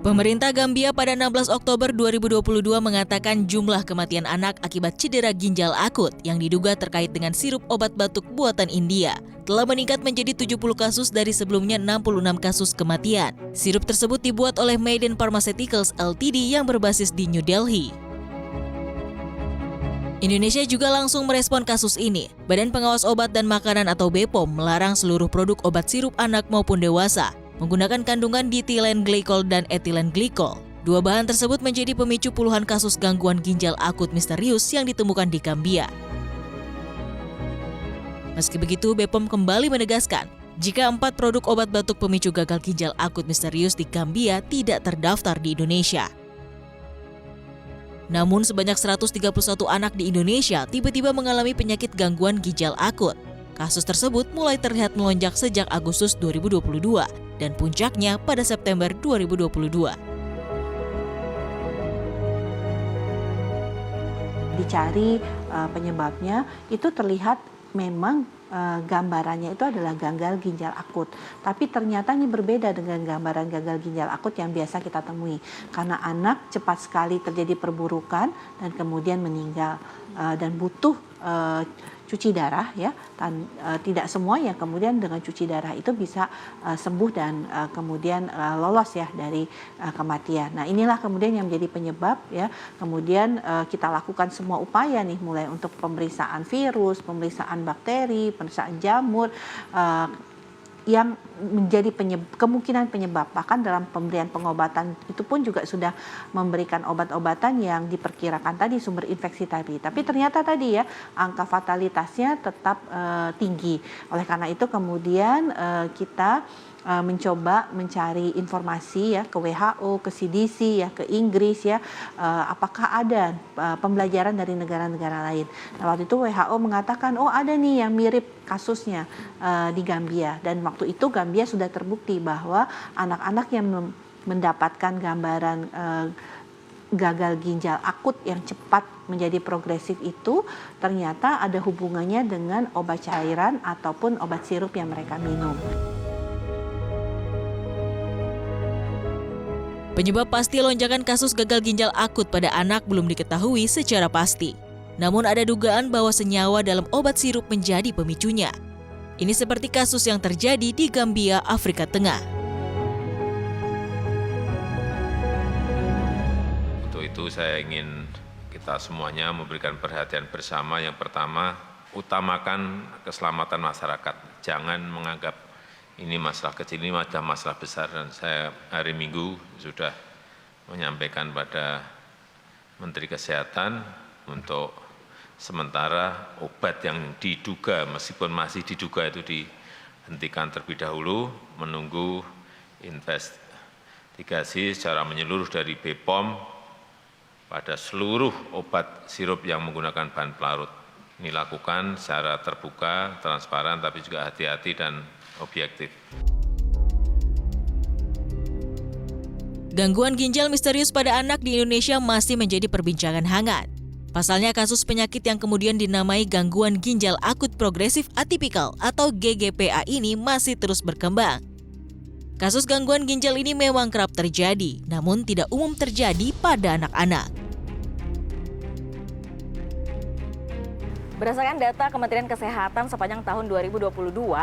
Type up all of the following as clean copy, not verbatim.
Pemerintah Gambia pada 16 Oktober 2022 mengatakan jumlah kematian anak akibat cedera ginjal akut yang diduga terkait dengan sirup obat batuk buatan India telah meningkat menjadi 70 kasus dari sebelumnya 66 kasus kematian. Sirup tersebut dibuat oleh Maiden Pharmaceuticals Ltd yang berbasis di New Delhi. Indonesia juga langsung merespon kasus ini. Badan Pengawas Obat dan Makanan atau BPOM melarang seluruh produk obat sirup anak maupun dewasa menggunakan kandungan dietilen glikol dan etilen glikol. Dua bahan tersebut menjadi pemicu puluhan kasus gangguan ginjal akut misterius yang ditemukan di Gambia. Meski begitu, BPOM kembali menegaskan jika 4 produk obat batuk pemicu gagal ginjal akut misterius di Gambia tidak terdaftar di Indonesia. Namun sebanyak 131 anak di Indonesia tiba-tiba mengalami penyakit gangguan ginjal akut. Kasus tersebut mulai terlihat melonjak sejak Agustus 2022 dan puncaknya pada September 2022. Dicari penyebabnya, itu terlihat memang gambarannya itu adalah gagal ginjal akut. Tapi ternyata ini berbeda dengan gambaran gagal ginjal akut yang biasa kita temui. Karena anak cepat sekali terjadi perburukan dan kemudian meninggal dan butuh cuci darah ya, dan tidak semua yang kemudian dengan cuci darah itu bisa sembuh dan kemudian lolos ya dari kematian. Nah, inilah kemudian yang menjadi penyebab ya. Kemudian kita lakukan semua upaya nih, mulai untuk pemeriksaan virus, pemeriksaan bakteri, pemeriksaan jamur yang menjadi kemungkinan penyebab. Bahkan dalam pemberian pengobatan itu pun juga sudah memberikan obat-obatan yang diperkirakan tadi sumber infeksi tadi. Tapi ternyata tadi ya angka fatalitasnya tetap tinggi. Oleh karena itu kemudian kita mencoba mencari informasi ya ke WHO, ke CDC ya, ke Inggris ya, apakah ada pembelajaran dari negara-negara lain. Nah, waktu itu WHO mengatakan oh ada nih yang mirip kasusnya di Gambia, dan waktu itu Gambia sudah terbukti bahwa anak-anak yang mendapatkan gambaran gagal ginjal akut yang cepat menjadi progresif itu ternyata ada hubungannya dengan obat cairan ataupun obat sirup yang mereka minum. Penyebab pasti lonjakan kasus gagal ginjal akut pada anak belum diketahui secara pasti. Namun ada dugaan bahwa senyawa dalam obat sirup menjadi pemicunya. Ini seperti kasus yang terjadi di Gambia, Afrika Tengah. Untuk itu saya ingin kita semuanya memberikan perhatian bersama. Yang pertama, utamakan keselamatan masyarakat. Jangan menganggap ini masalah kecil, ini ada masalah besar. Dan saya hari Minggu sudah menyampaikan pada Menteri Kesehatan untuk sementara obat yang diduga, meskipun masih diduga itu dihentikan terlebih dahulu, menunggu investigasi secara menyeluruh dari BPOM pada seluruh obat sirup yang menggunakan bahan pelarut. Ini lakukan secara terbuka, transparan, tapi juga hati-hati dan objektif. Gangguan ginjal misterius pada anak di Indonesia masih menjadi perbincangan hangat. Pasalnya kasus penyakit yang kemudian dinamai gangguan ginjal akut progresif atipikal atau GGPA ini masih terus berkembang. Kasus gangguan ginjal ini memang kerap terjadi, namun tidak umum terjadi pada anak-anak. Berdasarkan data Kementerian Kesehatan sepanjang tahun 2022,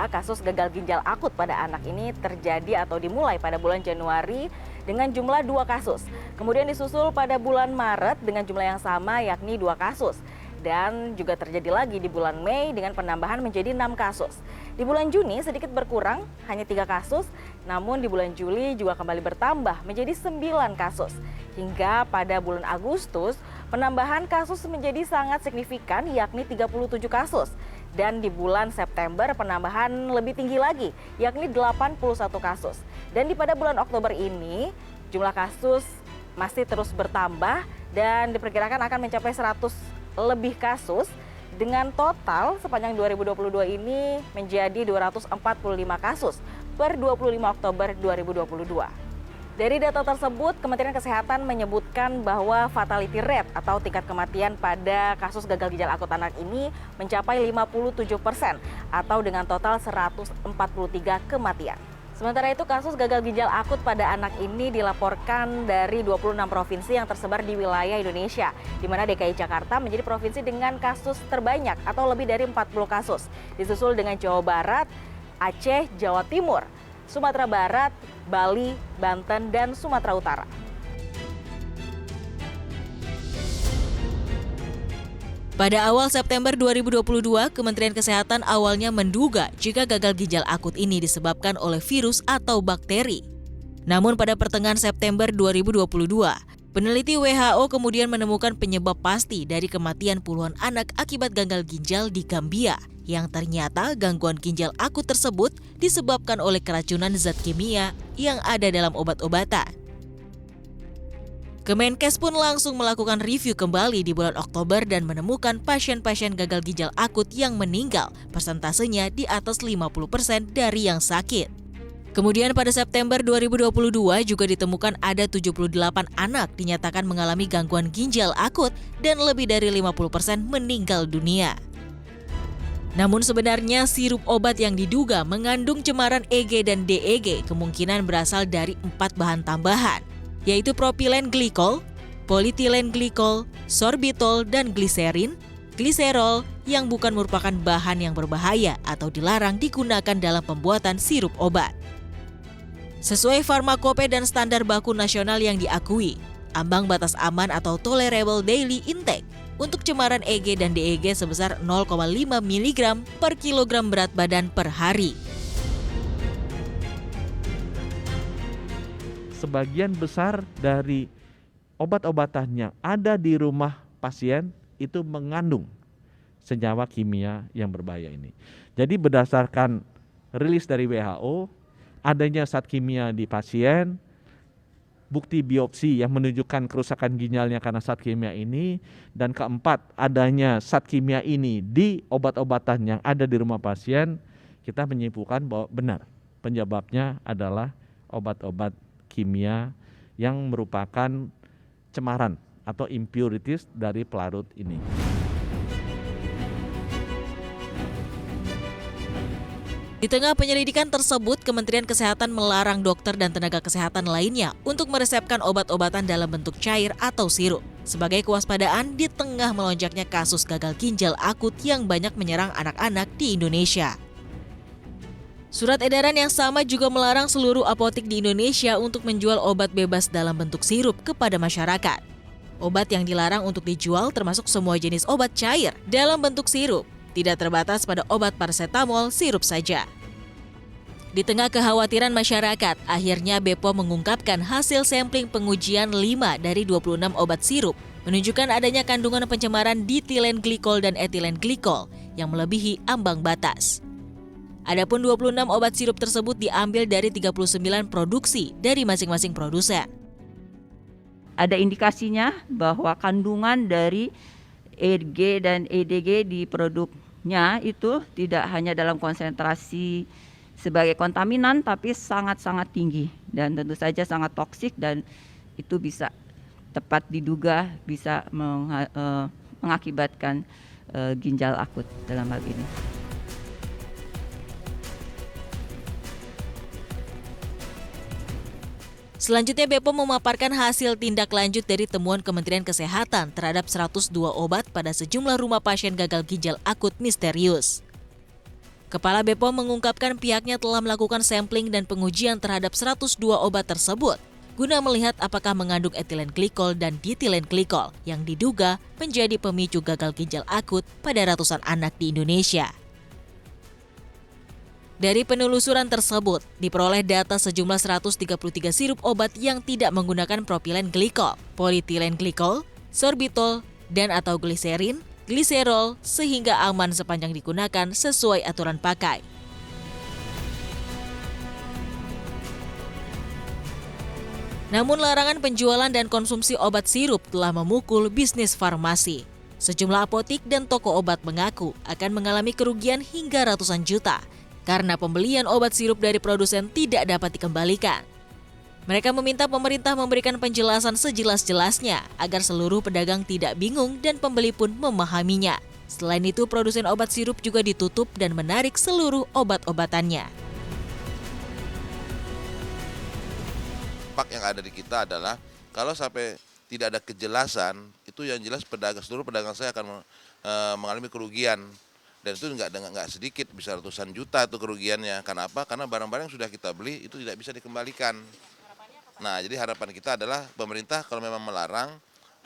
kasus gagal ginjal akut pada anak ini terjadi atau dimulai pada bulan Januari dengan jumlah 2 kasus. Kemudian disusul pada bulan Maret dengan jumlah yang sama yakni 2 kasus. Dan juga terjadi lagi di bulan Mei dengan penambahan menjadi 6 kasus. Di bulan Juni sedikit berkurang, hanya 3 kasus, namun di bulan Juli juga kembali bertambah menjadi 9 kasus. Hingga pada bulan Agustus, penambahan kasus menjadi sangat signifikan yakni 37 kasus. Dan di bulan September penambahan lebih tinggi lagi yakni 81 kasus. Dan pada bulan Oktober ini jumlah kasus masih terus bertambah dan diperkirakan akan mencapai 100 lebih kasus dengan total sepanjang 2022 ini menjadi 245 kasus per 25 Oktober 2022. Dari data tersebut, Kementerian Kesehatan menyebutkan bahwa fatality rate atau tingkat kematian pada kasus gagal ginjal akut anak ini mencapai 57% atau dengan total 143 kematian. Sementara itu, kasus gagal ginjal akut pada anak ini dilaporkan dari 26 provinsi yang tersebar di wilayah Indonesia, di mana DKI Jakarta menjadi provinsi dengan kasus terbanyak atau lebih dari 40 kasus, disusul dengan Jawa Barat, Aceh, Jawa Timur, Sumatera Barat, Bali, Banten, dan Sumatera Utara. Pada awal September 2022, Kementerian Kesehatan awalnya menduga jika gagal ginjal akut ini disebabkan oleh virus atau bakteri. Namun pada pertengahan September 2022, peneliti WHO kemudian menemukan penyebab pasti dari kematian puluhan anak akibat gagal ginjal di Gambia, yang ternyata gangguan ginjal akut tersebut disebabkan oleh keracunan zat kimia yang ada dalam obat-obatan. Kemenkes pun langsung melakukan review kembali di bulan Oktober dan menemukan pasien-pasien gagal ginjal akut yang meninggal, persentasenya di atas 50% dari yang sakit. Kemudian pada September 2022 juga ditemukan ada 78 anak dinyatakan mengalami gangguan ginjal akut dan lebih dari 50% meninggal dunia. Namun sebenarnya sirup obat yang diduga mengandung cemaran EG dan DEG kemungkinan berasal dari 4 bahan tambahan, yaitu propilen glikol, politilen glikol, sorbitol, dan gliserin, gliserol yang bukan merupakan bahan yang berbahaya atau dilarang digunakan dalam pembuatan sirup obat. Sesuai Farmakope dan standar baku nasional yang diakui, ambang batas aman atau tolerable daily intake untuk cemaran EG dan DEG sebesar 0,5 mg per kilogram berat badan per hari. Sebagian besar dari obat-obatan yang ada di rumah pasien itu mengandung senyawa kimia yang berbahaya ini. Jadi berdasarkan rilis dari WHO, adanya zat kimia di pasien, bukti biopsi yang menunjukkan kerusakan ginjalnya karena zat kimia ini, dan keempat, adanya zat kimia ini di obat-obatan yang ada di rumah pasien, kita menyimpulkan bahwa benar penyebabnya adalah obat-obat kimia yang merupakan cemaran atau impurities dari pelarut ini. Di tengah penyelidikan tersebut, Kementerian Kesehatan melarang dokter dan tenaga kesehatan lainnya untuk meresepkan obat-obatan dalam bentuk cair atau sirup, sebagai kewaspadaan di tengah melonjaknya kasus gagal ginjal akut yang banyak menyerang anak-anak di Indonesia. Surat edaran yang sama juga melarang seluruh apotek di Indonesia untuk menjual obat bebas dalam bentuk sirup kepada masyarakat. Obat yang dilarang untuk dijual termasuk semua jenis obat cair dalam bentuk sirup, tidak terbatas pada obat paracetamol sirup saja. Di tengah kekhawatiran masyarakat, akhirnya BPOM mengungkapkan hasil sampling pengujian 5 dari 26 obat sirup menunjukkan adanya kandungan pencemaran ditilen glikol dan etilen glikol yang melebihi ambang batas. Adapun 26 obat sirup tersebut diambil dari 39 produksi dari masing-masing produsen. Ada indikasinya bahwa kandungan dari EG dan EDG di produknya itu tidak hanya dalam konsentrasi sebagai kontaminan, tapi sangat-sangat tinggi dan tentu saja sangat toksik, dan itu bisa tepat diduga bisa mengakibatkan ginjal akut dalam hal ini. Selanjutnya, BPOM memaparkan hasil tindak lanjut dari temuan Kementerian Kesehatan terhadap 102 obat pada sejumlah rumah pasien gagal ginjal akut misterius. Kepala BPOM mengungkapkan pihaknya telah melakukan sampling dan pengujian terhadap 102 obat tersebut guna melihat apakah mengandung etilen glikol dan ditilen glikol yang diduga menjadi pemicu gagal ginjal akut pada ratusan anak di Indonesia. Dari penelusuran tersebut, diperoleh data sejumlah 133 sirup obat yang tidak menggunakan propilen glikol, politilen glikol, sorbitol, dan atau gliserin, gliserol, sehingga aman sepanjang digunakan sesuai aturan pakai. Namun larangan penjualan dan konsumsi obat sirup telah memukul bisnis farmasi. Sejumlah apotik dan toko obat mengaku akan mengalami kerugian hingga ratusan juta karena pembelian obat sirup dari produsen tidak dapat dikembalikan. Mereka meminta pemerintah memberikan penjelasan sejelas-jelasnya agar seluruh pedagang tidak bingung dan pembeli pun memahaminya. Selain itu, produsen obat sirup juga ditutup dan menarik seluruh obat-obatannya. dampak yang ada di kita adalah kalau sampai tidak ada kejelasan, itu yang jelas seluruh pedagang saya akan mengalami kerugian. Dan itu nggak sedikit, bisa ratusan juta itu kerugiannya. Karena apa? Karena barang-barang yang sudah kita beli itu tidak bisa dikembalikan. Nah, jadi harapan kita adalah pemerintah kalau memang melarang,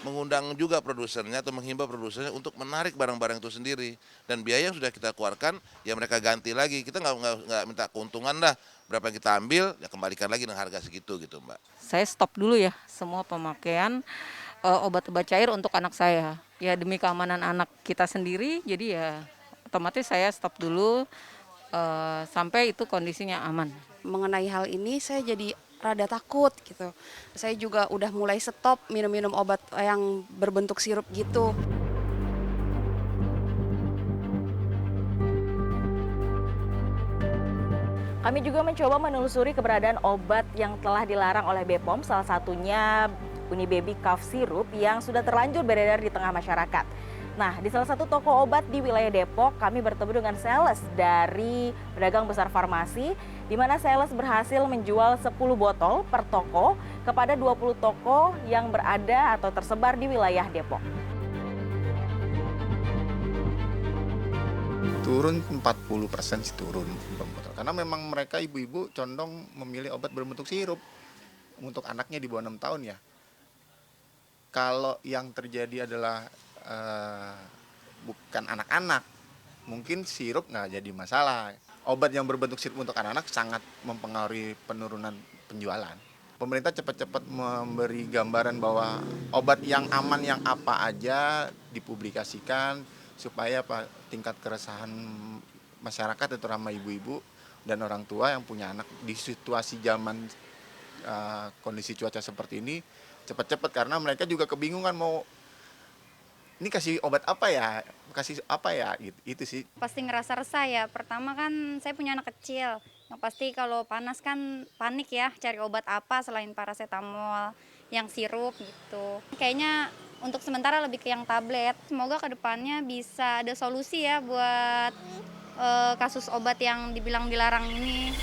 mengundang juga produsernya atau menghimbau produsernya untuk menarik barang-barang itu sendiri. Dan biaya yang sudah kita keluarkan, ya mereka ganti lagi. Kita nggak minta keuntungan dah, berapa yang kita ambil, ya kembalikan lagi dengan harga segitu gitu, Mbak. Saya stop dulu ya semua pemakaian obat-obat cair untuk anak saya. Ya demi keamanan anak kita sendiri, jadi ya otomatis saya stop dulu sampai itu kondisinya aman. Mengenai hal ini saya jadi rada takut gitu. Saya juga udah mulai stop minum-minum obat yang berbentuk sirup gitu. Kami juga mencoba menelusuri keberadaan obat yang telah dilarang oleh BPOM, salah satunya Unibaby Cough Syrup yang sudah terlanjur beredar di tengah masyarakat. Nah, di salah satu toko obat di wilayah Depok, kami bertemu dengan sales dari pedagang besar farmasi, di mana sales berhasil menjual 10 botol per toko kepada 20 toko yang berada atau tersebar di wilayah Depok. Turun 40% sih turun. Karena memang mereka ibu-ibu condong memilih obat berbentuk sirup untuk anaknya di bawah 6 tahun ya. Kalau yang terjadi adalah bukan anak-anak, mungkin sirup nggak jadi masalah. Obat yang berbentuk sirup untuk anak-anak sangat mempengaruhi penurunan penjualan. Pemerintah cepat-cepat memberi gambaran bahwa obat yang aman yang apa aja dipublikasikan supaya tingkat keresahan masyarakat terutama ibu-ibu dan orang tua yang punya anak di situasi zaman kondisi cuaca seperti ini cepat-cepat, karena mereka juga kebingungan mau ini kasih obat apa ya, kasih apa ya, gitu. Itu sih. Pasti ngerasa resah ya, pertama kan saya punya anak kecil, yang pasti kalau panas kan panik ya, cari obat apa selain paracetamol, yang sirup gitu. Kayaknya untuk sementara lebih ke yang tablet, semoga kedepannya bisa ada solusi ya buat kasus obat yang dibilang dilarang ini.